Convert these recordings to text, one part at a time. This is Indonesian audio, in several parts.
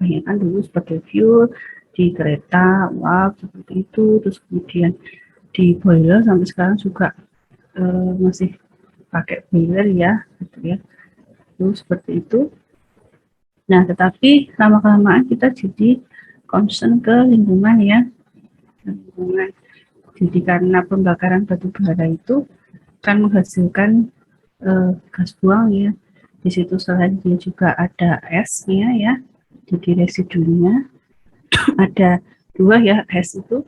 kebanyakan dulu sebagai fuel di kereta, uap seperti itu, terus kemudian di boiler sampai sekarang juga masih pakai boiler ya, gitu ya. Terus seperti itu. Nah, tetapi lama-kelamaan kita jadi concern ke lingkungan ya, lingkungan. Jadi karena pembakaran batu bara itu kan menghasilkan gas buang ya. Di situ selain dia juga ada esnya ya, jadi residunya ada dua ya, es itu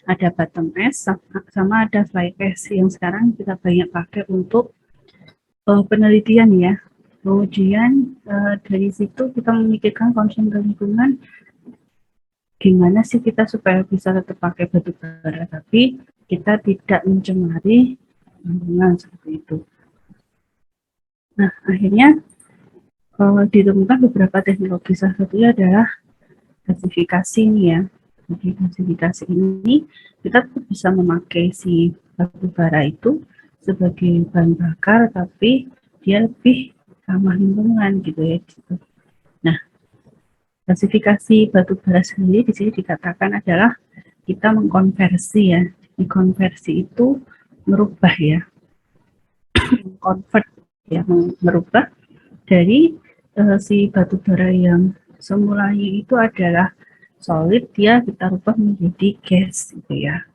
ada bottom es sama ada fly es yang sekarang kita banyak pakai untuk penelitian ya. Kemudian dari situ kita memikirkan concern lingkungan, gimana sih kita supaya bisa tetap pakai batu bara tapi kita tidak mencemari lingkungan seperti itu. Nah, akhirnya ditemukan beberapa teknologi, salah satunya adalah gasifikasi nih ya. Jadi gasifikasi ini kita tetap bisa memakai si batu bara itu sebagai bahan bakar, tapi dia lebih ramah lingkungan gitu ya. Gitu. Nah, gasifikasi batu bara sendiri di sini dikatakan adalah kita mengkonversi ya. Di konversi itu merubah ya, convert ya, merubah dari si batu bara yang semulanya itu adalah solid, dia kita rubah menjadi gas gitu ya.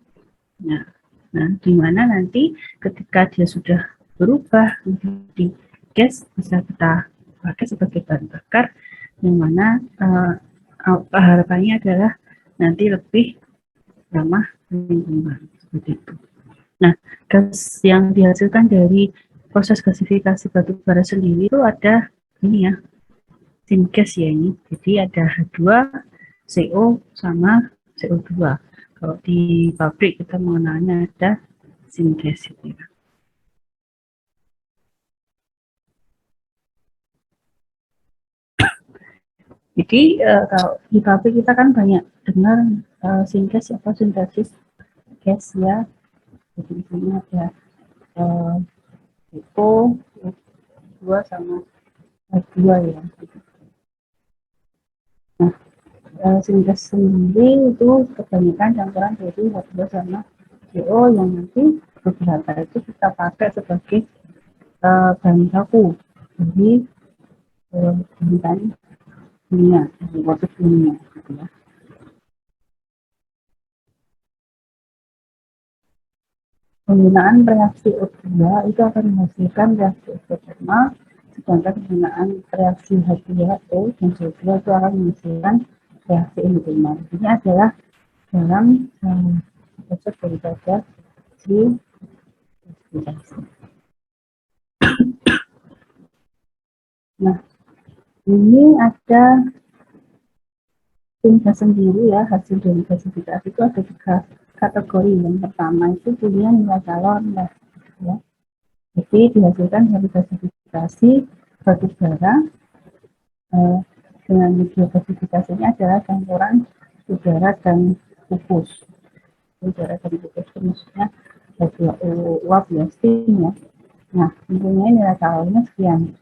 Nah, di mana nanti ketika dia sudah berubah menjadi gas bisa kita pakai sebagai bahan bakar, yang mana harapannya adalah nanti lebih ramah lingkungan seperti itu. Nah, gas yang dihasilkan dari proses gasifikasi batu bara sendiri itu ada ini ya, syngas ya ini. Jadi ada H2, CO sama CO2. Kalau di pabrik kita mengenalnya ada syngas itu ya. Jadi kalau di pabrik kita kan banyak dengar syngas atau sintesis gas ya. Jadi di sini ada CO, dua sama H2 ya. Nah, syngas sendiri itu kebanyakan campuran dari H2 sama CO yang nanti beberapa itu kita pakai sebagai bahan baku dari bahan dunia, dari produk dunia gitu ya. Penggunaan reaksi O2 itu akan menghasilkan reaksi eksotermal, sedangkan penggunaan reaksi H2O dan CO2 itu akan menghasilkan reaksi endotermal. Ini adalah dalam proses daripada si gasifikasi. Nah, ini ada gas sendiri ya, hasil dari gasifikasi itu ada tiga kategori. Yang pertama itu punya nilai kalor rendah ya. Jadi dihasilkan dari gasifikasi batu bara dengan media gasifikasinya adalah campuran udara dan pupus. Udara dan pupus itu maksudnya H2O uap ya, steam ya. Nah, mempunyai nilai kalornya sekian,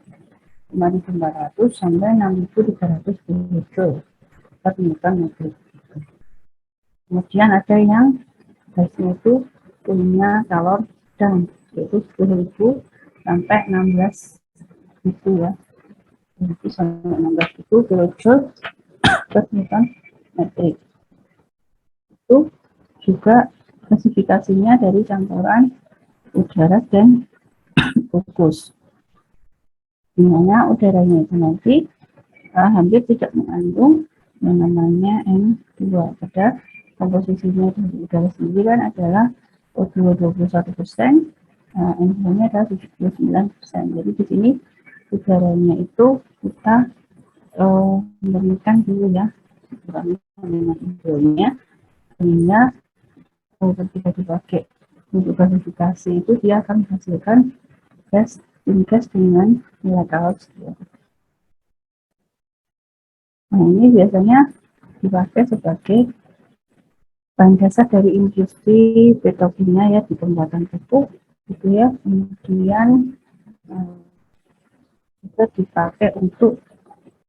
5.400 sampai 6.300 kJ per meter kubik. Kemudian ada yang gasnya itu punya kalor sedang, yaitu 10.000 sampai 16.000 ya. Jadi sampai 16.000 kilojoule per meter metrik. Itu juga klasifikasinya dari campuran udara dan pupus. Dimana udaranya itu nanti hampir tidak mengandung yang namanya N2. Pada komposisinya dari udara sendiri kan adalah O2 21%, N2-nya adalah 79%. Jadi di sini udaranya itu kita murnikan dulu ya, dengan N2-nya, sehingga ketika dipakai untuk gasifikasi itu dia akan menghasilkan gas dengan nilai kalor sekian. Nah, ini biasanya dipakai sebagai bahan dasar dari industri petrokimia ya, di pembuatan pupuk gitu ya. Kemudian bisa dipakai untuk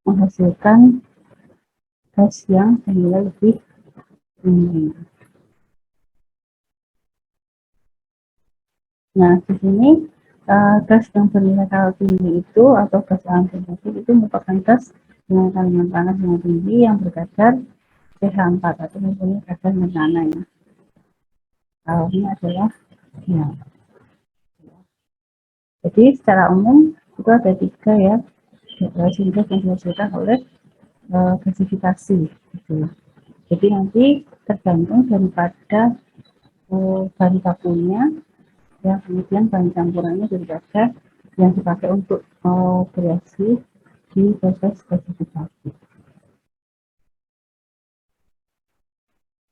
menghasilkan gas yang senilai lebih tinggi. Nah, di sini gas yang bernilai kalori tinggi itu atau gas alam sensitif itu merupakan gas dengan kandungan panas yang tinggi yang berkadar pH 4 atau mempunyai kadar metana ya. Kalorinya adalah ya. Jadi secara umum itu ada 3 ya sehingga yang dihasilkan oleh gasifikasi gitu. Jadi nanti tergantung daripada bahan bakunya ya, kemudian bahan campurannya daripada yang dipakai untuk bereaksi di proses gasifikasi.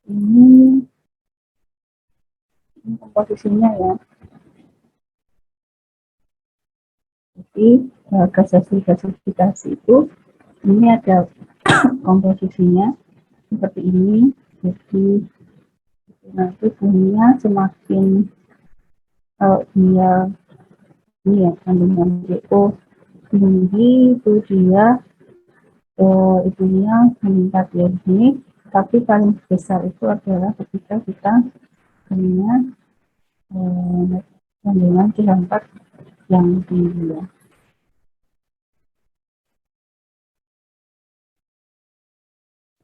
Ini komposisinya ya. Jadi gasifikasi itu ini ada komposisinya seperti ini. Jadi nanti bunyinya semakin dia ini ya kandungan CO tinggi itu dia itunya meningkat ya di sini. Tapi paling besar itu adalah ketika kita punya kandungan pH 4 yang tinggi ya.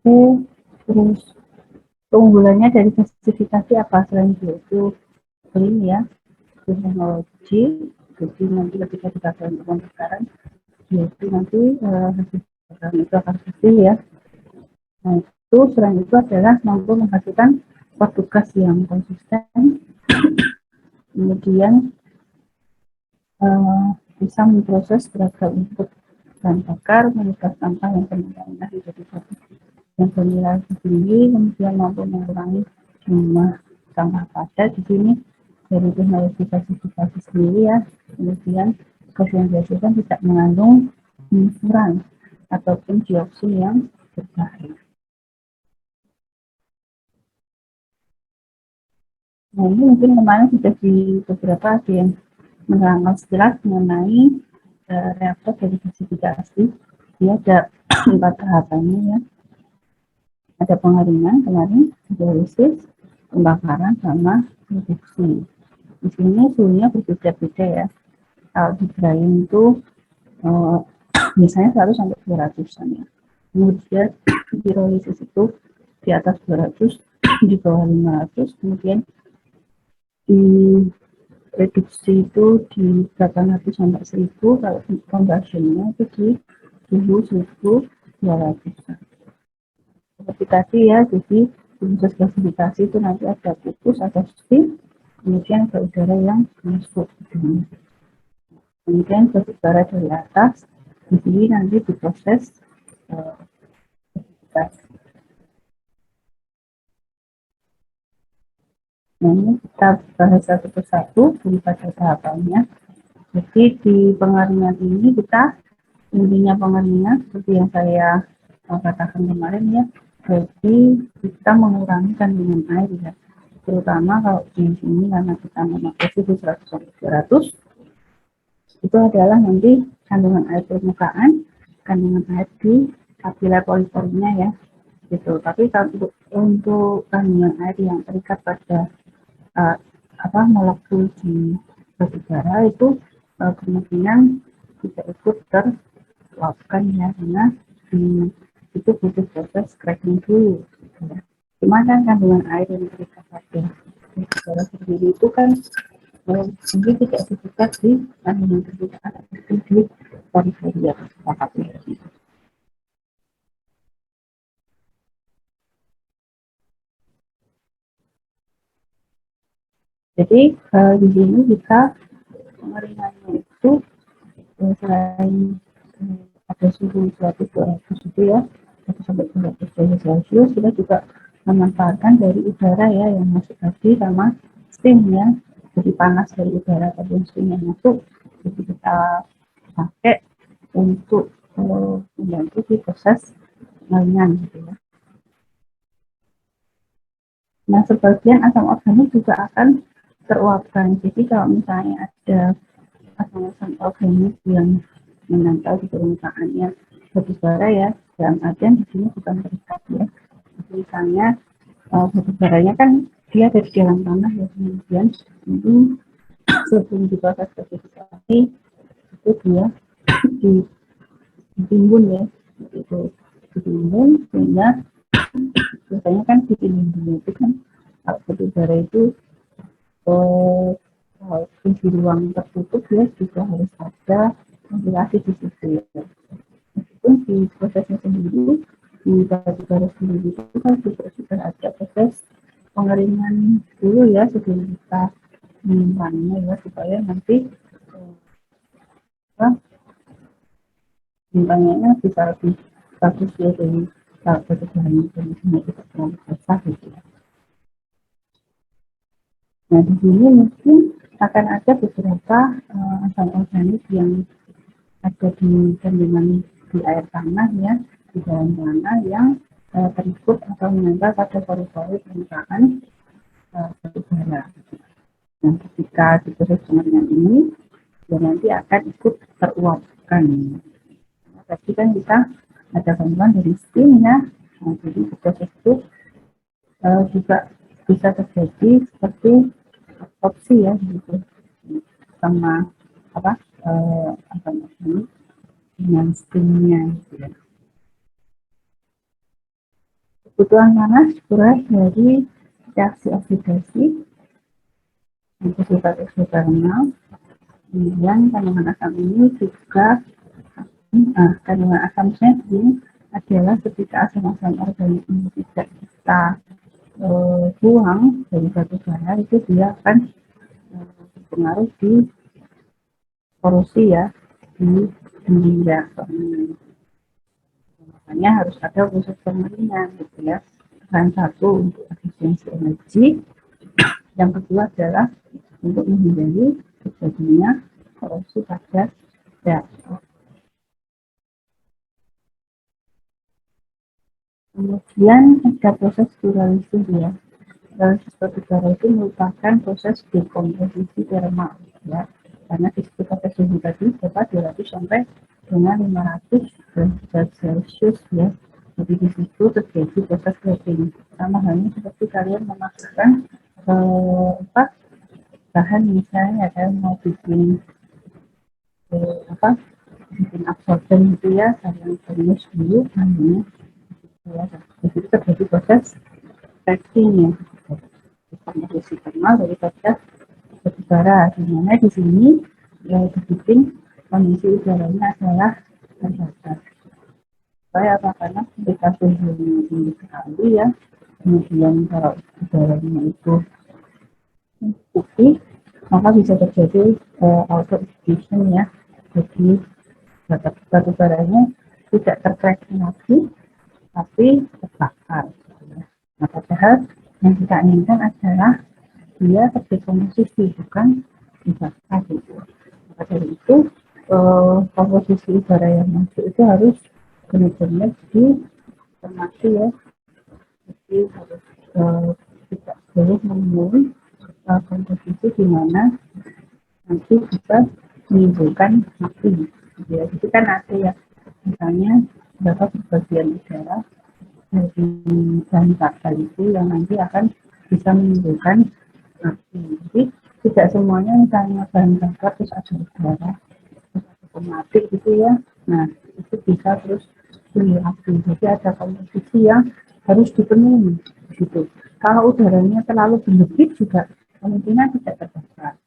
Oke, terus keunggulannya dari gasifikasi apa selain itu clean ya, teknologi. Jadi nanti ketika dipakai untuk pembakaran yaitu nanti hasil pembakaran itu akan bersih ya. Nah itu selain itu adalah mampu menghasilkan suatu gas yang konsisten, kemudian bisa memproses beragam input bahan bakar, mengubah sampah yang kemungkinan menjadi satu yang bernilai tinggi, kemudian mampu mengurangi jumlah sampah padat di sini dari teknologi gasifikasi sendiri ya. Kemudian gas yang dihasilkan tidak mengandung furan ataupun dioksin yang berbahaya. Nah ini mungkin kemarin sudah di beberapa ada yang menerangkan sekilas mengenai reaktor dari gasifikasi. Dia ada 4 tahapannya ya. Ada pengeringan kemarin, hidrolisis, pembakaran, sama produksi. Di sini suhunya berbeda-beda ya. Kalau di drying itu misalnya 100 sampai 200-an ya. Kemudian hidrolisis itu di atas 200, di bawah 500, kemudian di reduksi itu di 800 sampai 1000, kalau combustionnya itu di 1200. Seperti tadi ya, jadi proses gasifikasi itu nanti ada pupus, ada steam, kemudian ada udara yang masuk ke dalam. Kemudian udara dari atas, di sini nanti diproses gasifikasi. Nah ini kita bahas satu persatu daripada tahapannya. Jadi di pengeringan ini kita intinya pengeringan seperti yang saya katakan kemarin ya. Jadi kita mengurangi kandungan air ya. Terutama kalau di sini karena kita memakai suhu 100 sampai 200 itu adalah nanti kandungan air permukaan, kandungan air di kapiler polipornya ya. Gitu. Tapi kalau untuk kandungan air yang terikat pada molekul di udara itu kemungkinan tidak ikut terluapkan ya, karena itu butuh proses cracking dulu gitu ya. Cuma kan kandungan air yang terikat pada udara sendiri itu kan mungkin tidak sedekat di kandungan permukaan itu di pori-pori ya, jadi di sini kita pengeringannya itu selain ada suhu 100-200 itu ya, 1 sampai 200 derajat Celcius, kita juga memanfaatkan dari udara ya yang masuk tadi sama steam ya. Jadi panas dari udara tadi steam yang masuk, jadi kita pakai untuk membantu di proses pengeringan gitu ya. Nah sebagian asam organik juga akan teruapkan. Jadi kalau misalnya ada asam-asam organik yang menempel di permukaannya batu bara ya, dalam artian di sini bukan terikat ya. Misalnya batu baranya kan dia ada di dalam tanah ya, kemudian ini sebelum diproses verifikasi itu dia ditimbun ya, itu ditimbun sehingga biasanya kan ditimbun dulu itu kan kalau batu bara itu fungsi ruang tertutup ya juga harus ada ventilasi di situ ya. Meskipun di prosesnya sendiri di batu bara sendiri itu kan juga sudah ada proses pengeringan dulu ya sebelum kita menyimpannya ya supaya nanti simpanan bisa lebih bagus ya dari batu baranya kondisinya tidak terlalu basah gitu ya. Nah di sini mungkin akan ada beberapa asam organik yang ada di kandungan di air tanah ya, di dalam tanah yang terikut atau menempel pada paru-paru permukaan batu bara. Nah ketika diproses dengan ini ya nanti akan ikut teruapkan. Nah, tadi kan kita ada bantuan dari steam ya. Nah, jadi proses itu juga bisa terjadi seperti opsi ya gitu sama apa namanya dengan steamnya gitu ya. Kebutuhan panas berat dari reaksi oksidasi yang bersifat eksotermal. Kemudian kandungan asam ini juga kandungan asamnya ini adalah ketika asam-asam organik ini tidak kita buang dari batu bara itu dia akan berpengaruh di korosi ya di dinding reaktornya. Makanya harus ada proses pengeringan gitu ya. Dan satu untuk efisiensi energi, yang kedua adalah untuk menghindari terjadinya korosi pada reaktor. Kemudian ada proses pirolisis ya. Pirolisis batu bara itu merupakan proses dekomposisi termal ya. Karena di situ pada suhu tadi dapat 200 sampai dengan 500 derajat Celcius ya. Jadi di situ terjadi proses cracking. Sama halnya seperti kalian memasukkan bahan misalnya kalian mau bikin bikin absorben gitu ya, kalian tumis dulu bahannya ya. Di situ terjadi proses cracking ya. Komposisi termal daripada batu bara, di mana di sini ya dibikin kondisi udaranya adalah terbatas. Supaya apa? Karena ketika suhunya tinggi sekali ya, kemudian kalau udaranya itu putih, maka bisa terjadi auto ignition ya. Jadi batu baranya tidak tercracking lagi, tapi terbakar. Nah, padahal yang kita inginkan adalah dia terdekomposisi, bukan dibakar gitu. Maka dari itu komposisi udara yang masuk itu harus benar-benar dicermati ya. Jadi harus tidak boleh menemui komposisi di mana nanti bisa menimbulkan api. Ya, jadi kan ada ya, misalnya berapa bagian udara dari bahan bakar itu yang nanti akan bisa menimbulkan api. Jadi tidak semuanya misalnya bahan bakar terus ada udara terus ada mati gitu ya. Nah itu bisa terus punya api. Jadi ada komposisi yang harus dipenuhi gitu. Kalau udaranya terlalu berlebih juga kemungkinan tidak terbakar.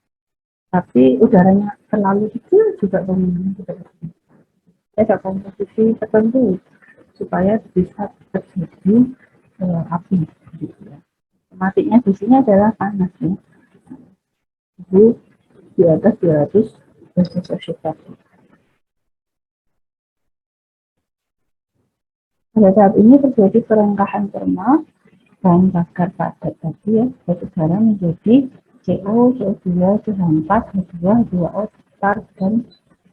Tapi udaranya terlalu kecil juga kemungkinan tidak terbakar. Ada komposisi tertentu supaya bisa terjadi api gitu ya. Matinya di sini adalah panas ya. Suhu di atas 200 derajat Celcius. Pada saat ini terjadi perengkahan termal bahan bakar padat tadi ya, batu bara menjadi CO, CO2, CH4, H2, H2O, tar, dan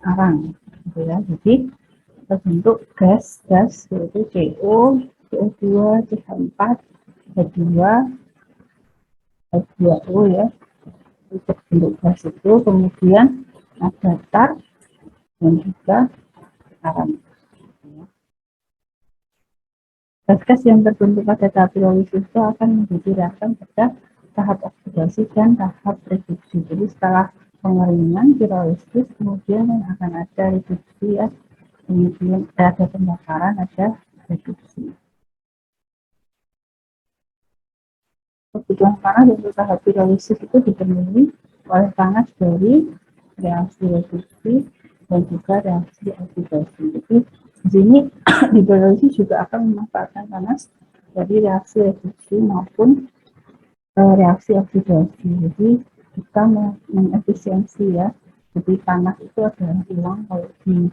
arang. Gitu ya. Jadi terbentuk gas-gas yaitu CO, CO2, CH4, H2, H2O ya. Untuk bentuk gas itu kemudian ada tar dan juga arang. Gas-gas yang terbentuk pada tahap pirolisis itu akan menjadi reaktan pada tahap oksidasi dan tahap reduksi. Jadi setelah pengeringan pirolisis kemudian akan ada reduksi ya, kemudian ada pembakaran, ada reduksi. Kebutuhan panas untuk tahap pirolisis itu dipenuhi oleh panas dari reaksi reduksi dan juga reaksi oksidasi. Jadi di sini di pirolisis juga akan memanfaatkan panas dari reaksi reduksi maupun reaksi oksidasi. Jadi kita mengefisiensi ya. Jadi panas itu adalah hilang kalau di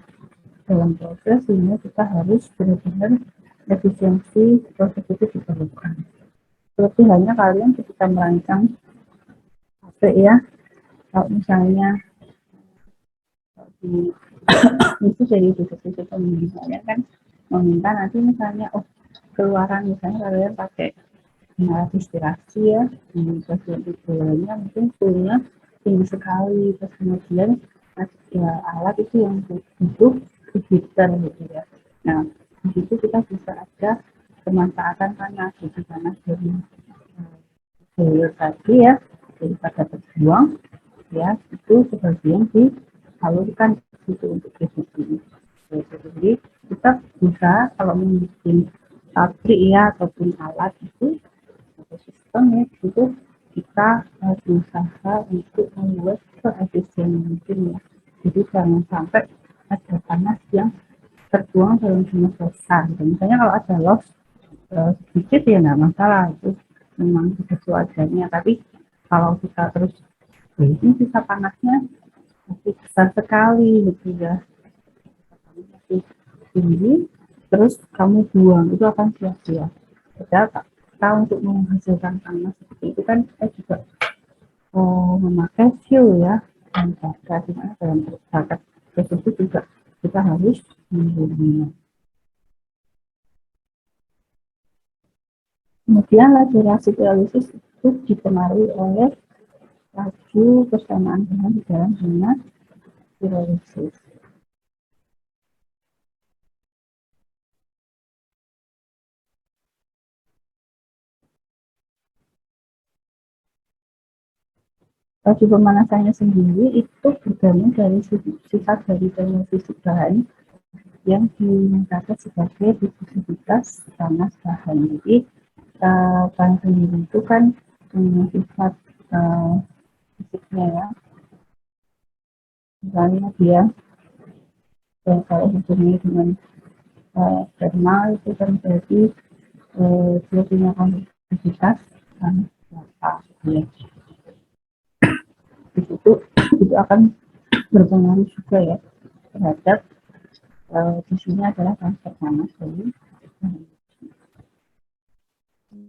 dalam proses, sehingga kita harus benar-benar efisiensi proses itu diperlukan. Seperti halnya kalian ketika merancang HP ya, kalau misalnya di itu jadi sisi misalnya kan meminta nanti misalnya keluaran misalnya kalian pakai distilasi ya di bagian tubuhnya mungkin suhunya tinggi sekali, terus kemudian ya, alat itu yang butuh heater gitu ya. Nah di situ kita bisa ada pemanfaatan panas, jadi panas dari boiler tadi ya, daripada terbuang ya itu sebagian disalurkan itu untuk distribusi. Jadi kita bisa kalau membuat pabrik ya ataupun alat itu atau sistem ya itu kita berusaha untuk membuat seefisien mungkin ya. Jadi jangan sampai ada panas yang terbuang dalam jumlah besar. Misalnya kalau ada loss sedikit ya nggak masalah, itu memang sudah sewajarnya. Tapi kalau kita terus ini sisa panasnya masih besar sekali gitu ya, masih tinggi, terus kamu buang itu akan sia-sia. Padahal kita untuk menghasilkan panas seperti itu kan kita juga memakai fuel ya, dan bakar dimana dalam bakar tersebut juga kita harus membuangnya. Kemudian laju reaksi pirolisis itu dipengaruhi oleh laju persamaan bahan di dalam zona pirolisis. Laju pemanasannya sendiri itu bergantung dari sifat dari termofisik bahan yang dinyatakan sebagai diffusivitas panas bahan. Jadi bahan sendiri itu kan punya sifat fisiknya ya. Misalnya dia kalau hubungannya dengan thermal itu kan berarti dia punya konduksivitas panas berapa ya. Di situ itu akan berpengaruh juga ya terhadap di sini adalah transfer panas dari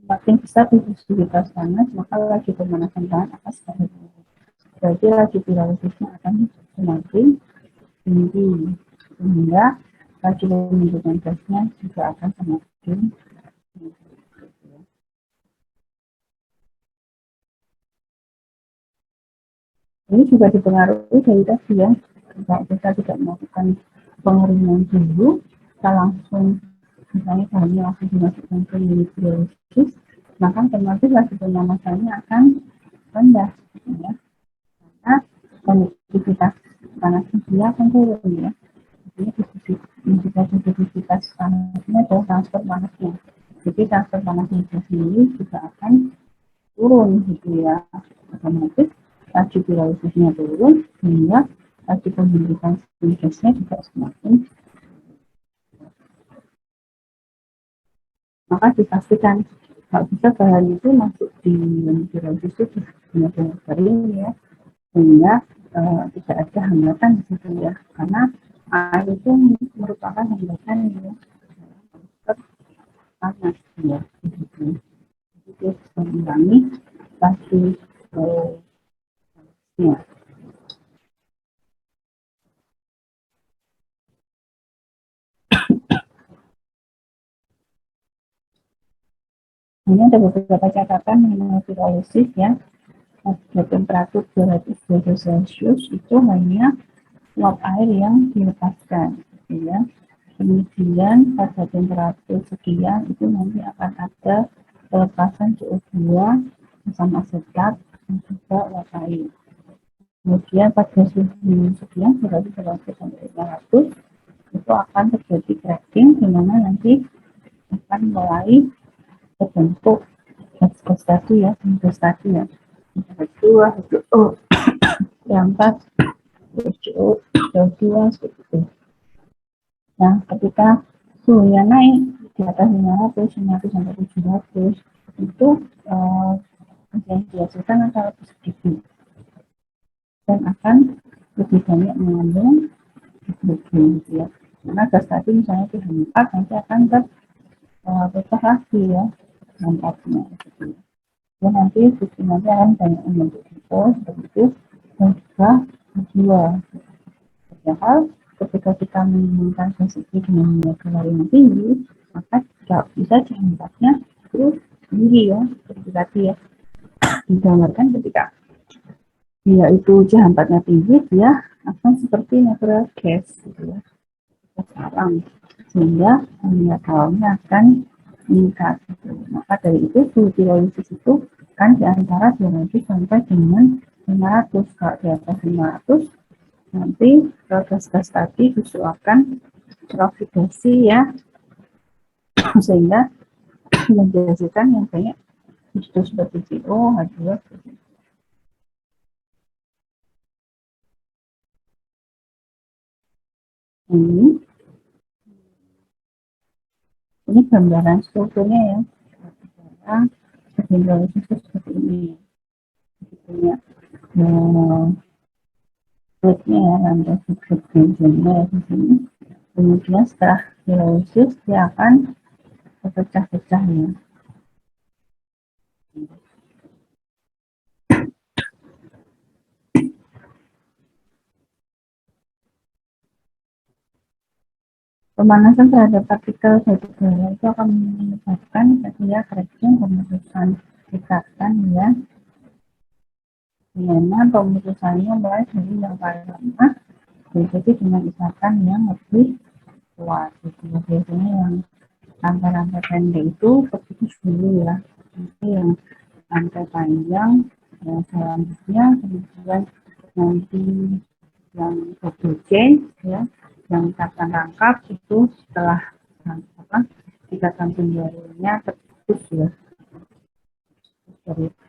makin besar diffusivitas panas maka laju pemanasan bahan akan semakin tinggi. Berarti laju piralisisnya akan semakin tinggi sehingga laju pembentukan gasnya juga akan semakin tinggi. Ini juga dipengaruhi dari tadi ya, kalau kita tidak melakukan pengeringan dulu, kita langsung misalnya bahannya langsung dimasukkan ke hidrolisis, maka otomatis laju pemanasannya akan rendah, ya. Karena konduktivitas panasnya dia akan turun ya. Jadi diffusivitas panasnya adalah transfer panasnya. Jadi transfer panasnya itu sendiri juga akan turun gitu ya, otomatis laju piralisisnya turun sehingga laju pembentukan gasnya juga semakin. Maka dipastikan kalau bisa bahan itu masuk di piralisis itu benar-benar kering ya, sehingga tidak ada hambatan di situ ya, karena air itu merupakan hambatan ya panas ya gitu. Jadi dia bisa mengurangi laju ya. Ini ada beberapa catatan mengenai pirolisis ya. Pada temperatur 200 derajat Celcius itu hanya uap air yang dilepaskan, gitu ya. Kemudian pada temperatur sekian itu nanti akan ada pelepasan CO2 asam asetat dan juga uap air. Kemudian pada suhu sekian berarti 100 sampai 500 itu akan terjadi cracking di mana nanti akan mulai terbentuk gas tadi ya, gas tadi ya. H2, H2O, yang 4, H2O, CO2 seperti itu. Nah, ketika suhunya naik di atas 500, 500 sampai 700 itu yang dihasilkan akan lebih sedikit dan akan lebih banyak mengandung hidrogen gitu ya. Karena gas tadi misalnya itu 4 nanti akan terpecah lagi ya dampaknya. Gitu. Dan nanti nanti akan banyak membentuk depo seperti itu dan juga dua. Padahal ketika kita menginginkan sensitif dengan nilai kalori yang tinggi, maka tidak bisa dampaknya itu tinggi ya, seperti tadi ya. Digambarkan ketika dia itu C4-nya tinggi, dia akan seperti natural gas gitu ya, gas alam, sehingga nilai kalorinya akan meningkat. Gitu. Maka dari itu suhu pirolisis itu kan di antara 200 sampai dengan 500. Kalau di atas 500 nanti gas-gas tadi akan teroksidasi ya, sehingga menghasilkan yang banyak itu seperti CO, H2. Ini gambaran strukturnya ya. Sekarang hidrolisis seperti ini. Punya strukturnya ya, lantai struktur bensinnya ya di sini. Kemudian setelah hidrolisis dia akan terpecah-pecah ya. Pemanasan terhadap partikel batu bara itu akan menyebabkan terjadinya cracking, pemutusan ikatan ya. Dimana pemutusannya mulai dari yang paling lemah jadi dengan ikatan yang lebih kuat. Gitu. Biasanya yang rantai-rantai pendek itu terputus dulu ya. Nanti yang rantai panjang selanjutnya kemudian nanti yang double chain ya, yang ikatan rangkap itu setelah ikatan penjarinya terputus ya.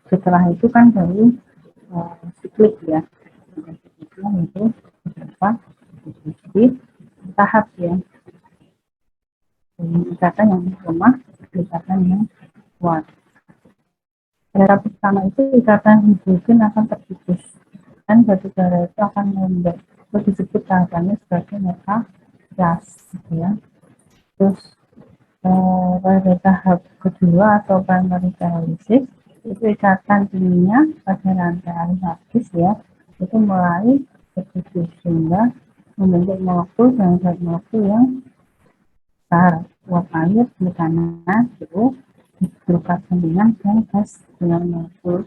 Setelah itu kan baru siklik ya. Itu beberapa jadi tahap ya. Ikatan yang lemah, ikatan yang kuat. Pada pertama itu ikatan hidrogen akan terputus dan batu bara itu akan melembek. Itu disebut tahapannya sebagai metagas, gitu ya. Terus pada tahap kedua atau primary pyrolysis itu ikatan ininya pada rantai alifatis ya, itu mulai terputus sehingga membentuk molekul dan zat molekul yang besar, uap air, metanan, itu hidrokarbon ringan dan gas dengan molekul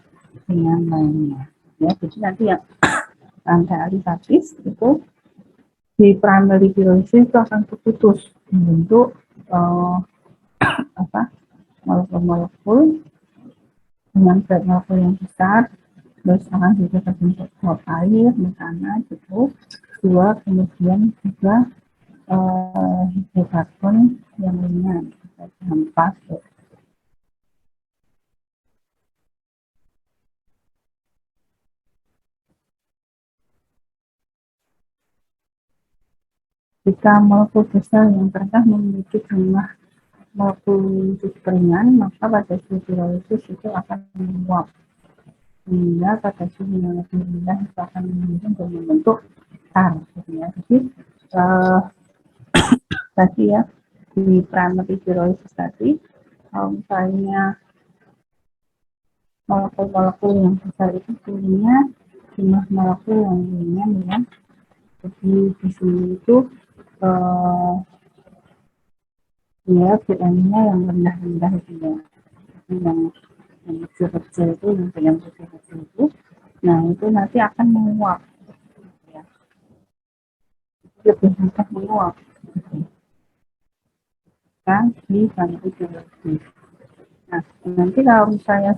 ringan lainnya. Ya, jadi nanti yang rantai alifatis itu di primary pyrolysis itu akan terputus membentuk molekul-molekul dengan zat molekul yang besar, terus akan juga terbentuk uap air, metanan, itu dua, kemudian juga hidrokarbon yang ringan, hampas. Jika molekul besar yang pernah memiliki jumlah molekul cukup ringan, maka pada suhu pirolisis itu akan menguap. Sehingga pada suhu yang lebih rendah itu akan membentuk tar. Ya. Jadi tadi ya di primary pyrolysis tadi, kalau misalnya molekul-molekul yang besar itu punya jumlah molekul yang ringan ya. Jadi di sini itu ya PM-nya yang rendah-rendah itu ya. Yang kecil-kecil itu, yang kecil-kecil itu, nah itu nanti akan menguap. Ya. Lebih mudah menguap. diganti lagi. Nah, nanti kalau misalnya